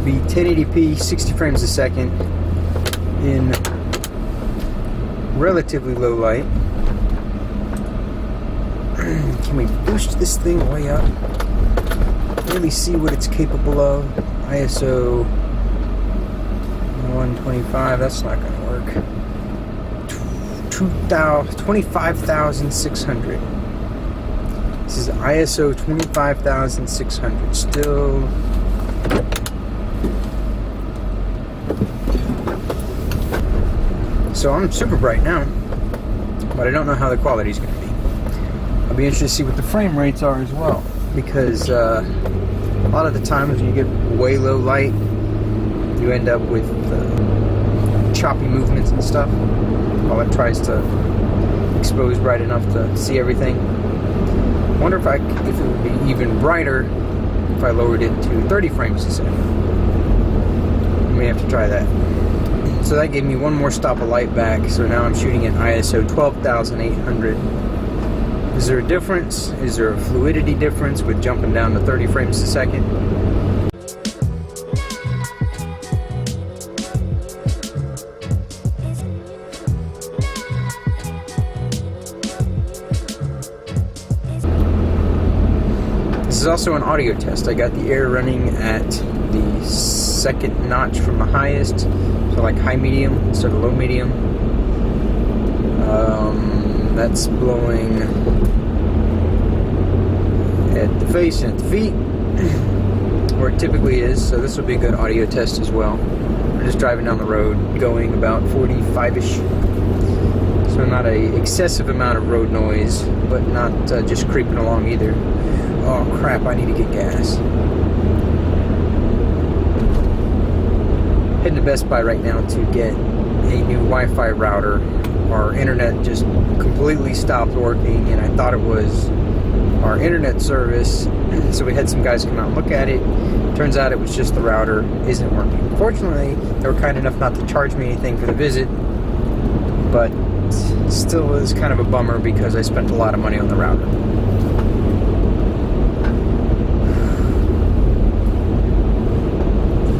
be 1080p, 60 frames a second in relatively low light. Can we boost this thing way up? Really see what it's capable of. ISO 125, that's not going to work. 25,600. This is ISO 25,600. Still. So I'm super bright now, but I don't know how the quality is going to be. I'll be interested to see what the frame rates are as well, because a lot of the times when you get way low light, you end up with choppy movements and stuff while it tries to expose bright enough to see everything. I wonder if it would be even brighter if I lowered it to 30 frames a second. I may have to try that. So that gave me one more stop of light back, so now I'm shooting at ISO 12,800. Is there a difference? Is there a fluidity difference with jumping down to 30 frames a second? This is also an audio test. I got the air running at the second notch from the highest, so like high medium instead of low medium. That's blowing at the face and at the feet, where it typically is, so this will be a good audio test as well. We're just driving down the road, going about 45-ish, so not a excessive amount of road noise, but not just creeping along either. Oh crap, I need to get gas. Heading to Best Buy right now to get a new Wi-Fi router. Our internet just completely stopped working, and I thought it was our internet service, so we had some guys come out and look at it. Turns out it was just the router isn't working. Fortunately, they were kind enough not to charge me anything for the visit, but still is kind of a bummer because I spent a lot of money on the router.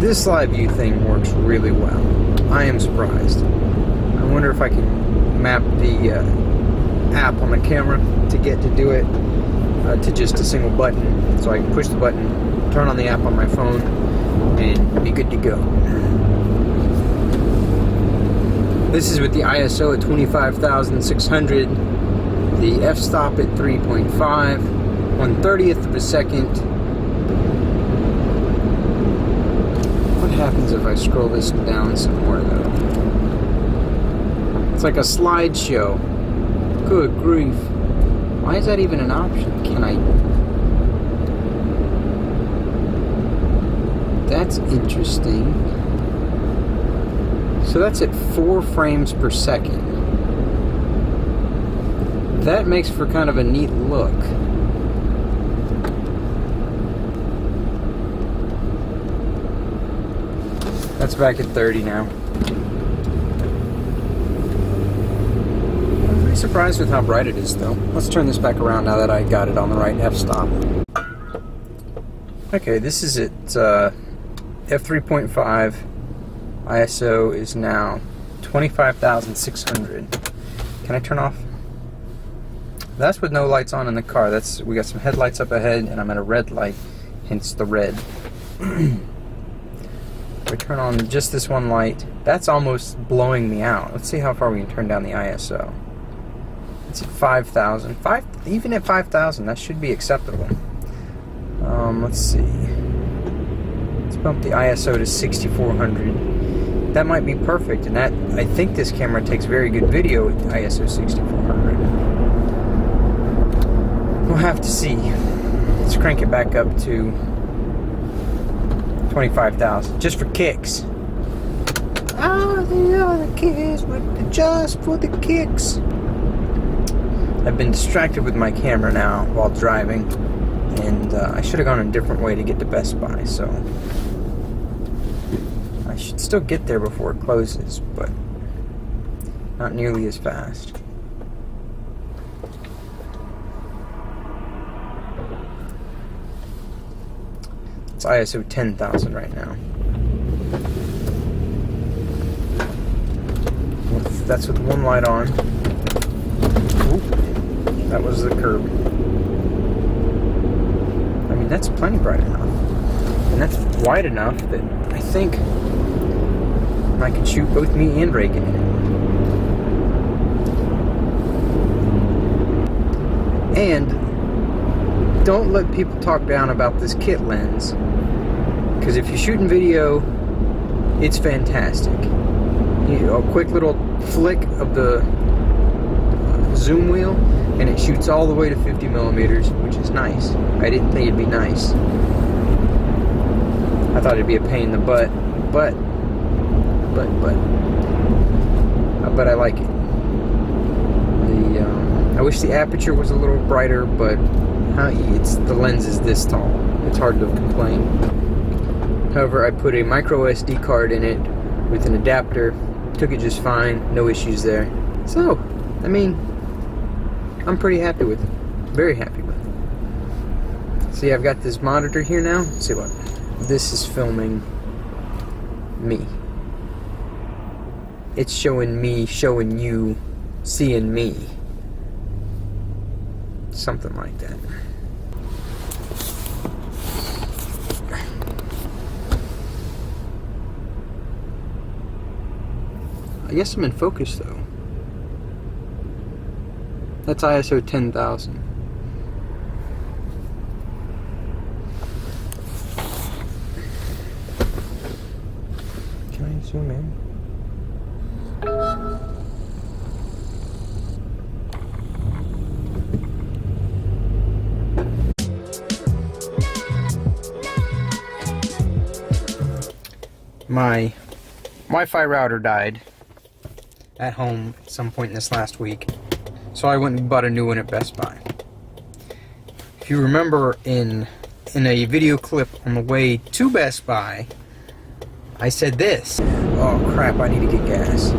This live view thing works really well. I am surprised. I wonder if I can map the app on the camera to get to do it to just a single button, so I can push the button, turn on the app on my phone, and be good to go. This is with the ISO at 25,600, the f-stop at 3.5, 1/30th of a second. What happens if I scroll this down some more though? It's like a slideshow. Good grief. Why is that even an option? Can I? That's interesting. So that's at 4 frames per second. That makes for kind of a neat look. That's back at 30 now. I'm pretty surprised with how bright it is though. Let's turn this back around now that I got it on the right f-stop. Okay, this is at f3.5. ISO is now 25,600. Can I turn off? That's with no lights on in the car. We got some headlights up ahead and I'm at a red light, hence the red. We turn on just this one light. That's almost blowing me out. Let's see how far we can turn down the ISO. It's at 5,000. Even at 5,000, that should be acceptable. Let's see. Let's bump the ISO to 6,400. That might be perfect, and I think this camera takes very good video at ISO 6,400. We'll have to see. Let's crank it back up to 25,000, just for kicks. Ah, the other kids with just for the kicks. I've been distracted with my camera now while driving, and I should have gone a different way to get to Best Buy, so I should still get there before it closes, but not nearly as fast. It's ISO 10,000 right now. That's with one light on. Oop, that was the curb. I mean, that's plenty bright enough. And that's wide enough that I think I can shoot both me and Reagan in it. And don't let people talk down about this kit lens, because if you're shooting video, it's fantastic. A quick little flick of the zoom wheel and it shoots all the way to 50 millimeters, which is nice. I didn't think it'd be nice. I thought it'd be a pain in the butt, but I like it. I wish the aperture was a little brighter, but the lens is this tall. It's hard to complain. However, I put a micro SD card in it with an adapter. Took it just fine. No issues there. So, I mean, I'm pretty happy with it. Very happy with it. See, I've got this monitor here now. Let's see what? This is filming me. It's showing me, showing you, seeing me. Something like that. I guess I'm in focus though. That's ISO 10,000. Can I zoom in? My Wi-Fi router died at home at some point in this last week, so I went and bought a new one at Best Buy. If you remember in a video clip on the way to Best Buy, I said this. Oh crap, I need to get gas.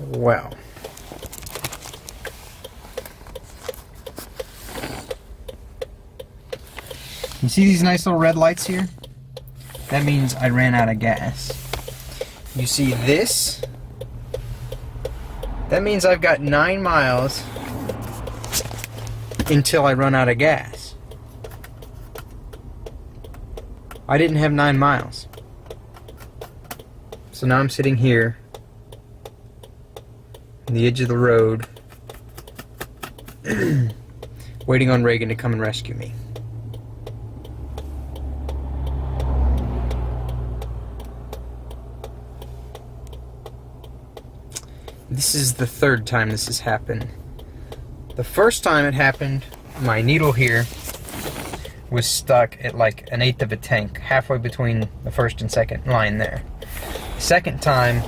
Well. You see these nice little red lights here? That means I ran out of gas. You see this? That means I've got 9 miles until I run out of gas. I didn't have 9 miles. So now I'm sitting here on the edge of the road waiting on Reagan to come and rescue me. This is the third time this has happened. The first time it happened, my needle here was stuck at like 1/8 of a tank, halfway between the first and second line there. The second time,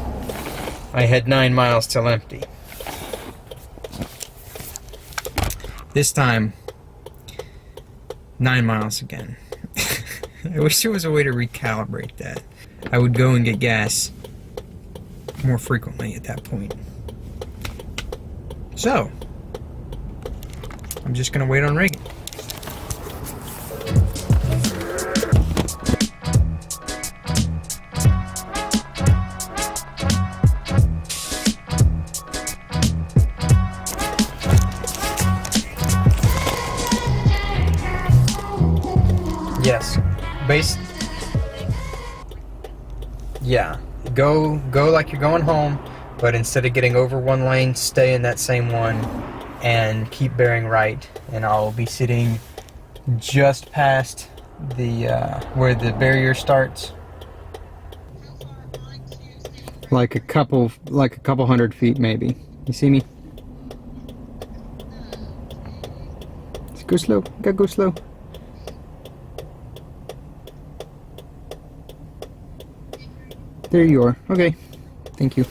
I had 9 miles till empty. This time, 9 miles again. I wish there was a way to recalibrate that. I would go and get gas more frequently at that point. So, I'm just gonna wait on Reagan. Yes, yeah, go like you're going home, but instead of getting over one lane, stay in that same one and keep bearing right, and I'll be sitting just past the where the barrier starts. Like a couple hundred feet maybe. You see me? Let's go slow. Gotta go slow. There you are. Okay. Thank you.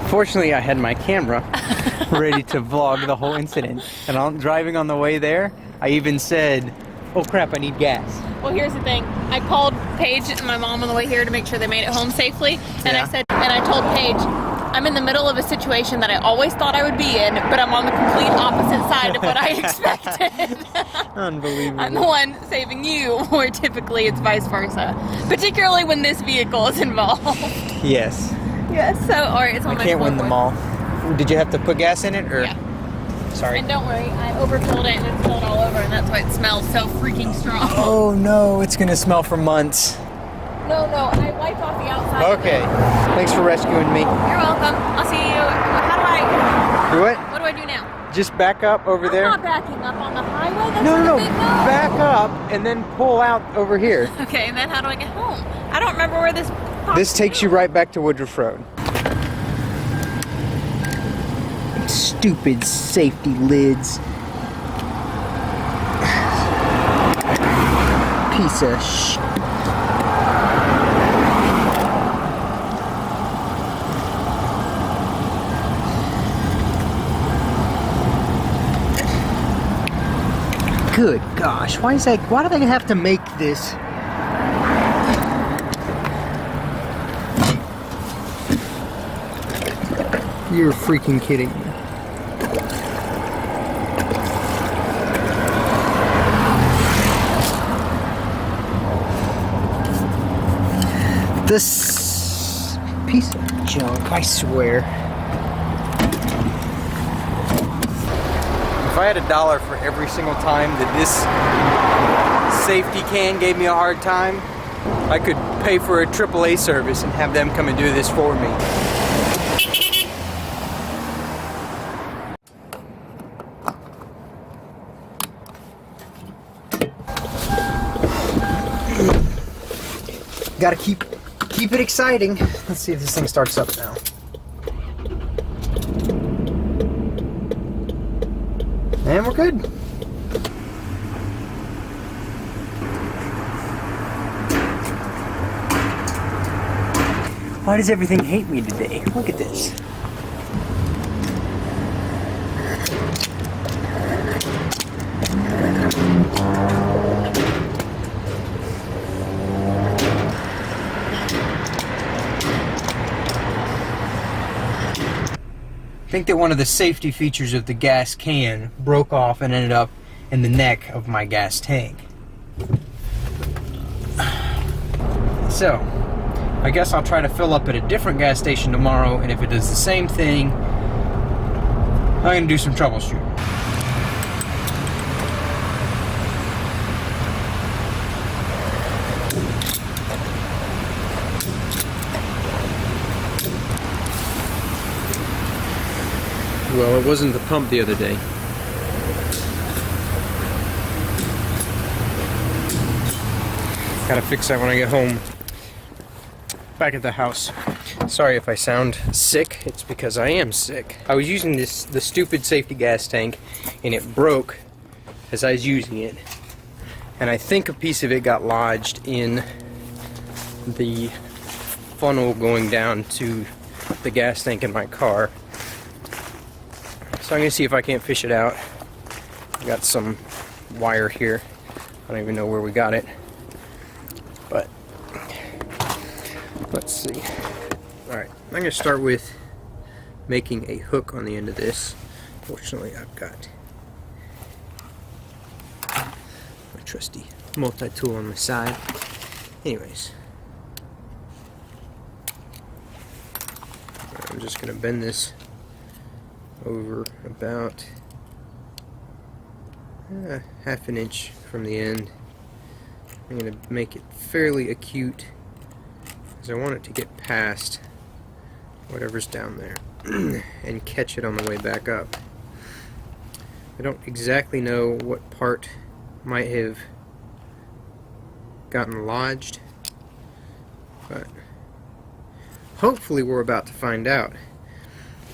Fortunately, I had my camera ready to vlog the whole incident. And driving on the way there, I even said, oh crap, I need gas. Well, here's the thing. I called Paige and my mom on the way here to make sure they made it home safely. And I told Paige, I'm in the middle of a situation that I always thought I would be in, but I'm on the complete opposite side of what I expected. Unbelievable. I'm the one saving you, where typically it's vice versa. Particularly when this vehicle is involved. Yes. Yes, so, or it's on I can't win them all. Did you have to put gas in it, or? Yeah. Sorry. And don't worry, I overfilled it and it spilled all over, and that's why it smells so freaking strong. Oh no, it's gonna smell for months. No, I wiped off the outside. Okay. Thanks for rescuing me. You're welcome. I'll see you. How do I? Do what? What do I do now? Just back up over there. I'm not backing up on the highway. That's No. not a big no. Back up and then pull out over here. Okay, and then how do I get home? I don't remember where this. This takes you right back to Woodruff Road. Stupid safety lids. Piece of sh. Good gosh, why do they have to make this? You're freaking kidding me. This piece of junk, I swear. If I had $1 for every single time that this safety can gave me a hard time, I could pay for a AAA service and have them come and do this for me. Gotta keep it exciting. Let's see if this thing starts up now. And we're good. Why does everything hate me today? Look at this. I think that one of the safety features of the gas can broke off and ended up in the neck of my gas tank. So, I guess I'll try to fill up at a different gas station tomorrow, and if it does the same thing, I'm going to do some troubleshooting. Well, it wasn't the pump the other day. Gotta fix that when I get home. Back at the house. Sorry if I sound sick, it's because I am sick. I was using the stupid safety gas tank, and it broke as I was using it. And I think a piece of it got lodged in the funnel going down to the gas tank in my car. So I'm going to see if I can't fish it out. I got some wire here. I don't even know where we got it. But let's see. Alright, I'm going to start with making a hook on the end of this. Fortunately, I've got my trusty multi-tool on my side. Anyways. I'm just going to bend this over about half an inch from the end. I'm going to make it fairly acute because I want it to get past whatever's down there and catch it on the way back up. I don't exactly know what part might have gotten lodged, but hopefully we're about to find out,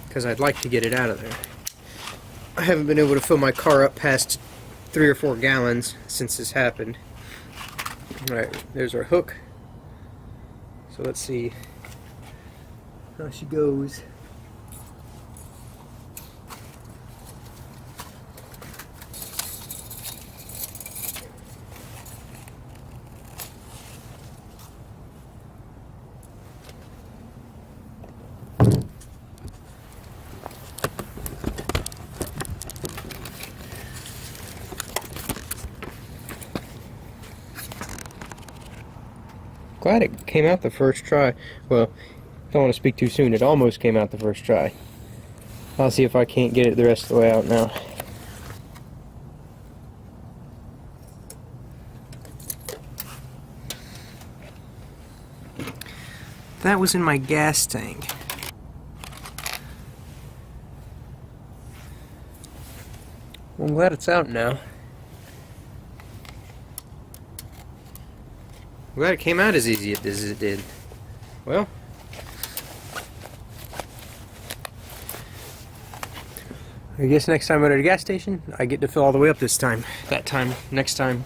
because I'd like to get it out of there. I haven't been able to fill my car up past 3 or 4 gallons since this happened. Alright, there's our hook. So let's see how she goes. glad it came out the first try. Well, don't want to speak too soon. It almost came out the first try. I'll see if I can't get it the rest of the way out now. That was in my gas tank. Well, I'm glad it's out now. I'm glad it came out as easy as it did. Well, I guess next time I'm at a gas station, I get to fill all the way up this time. Next time,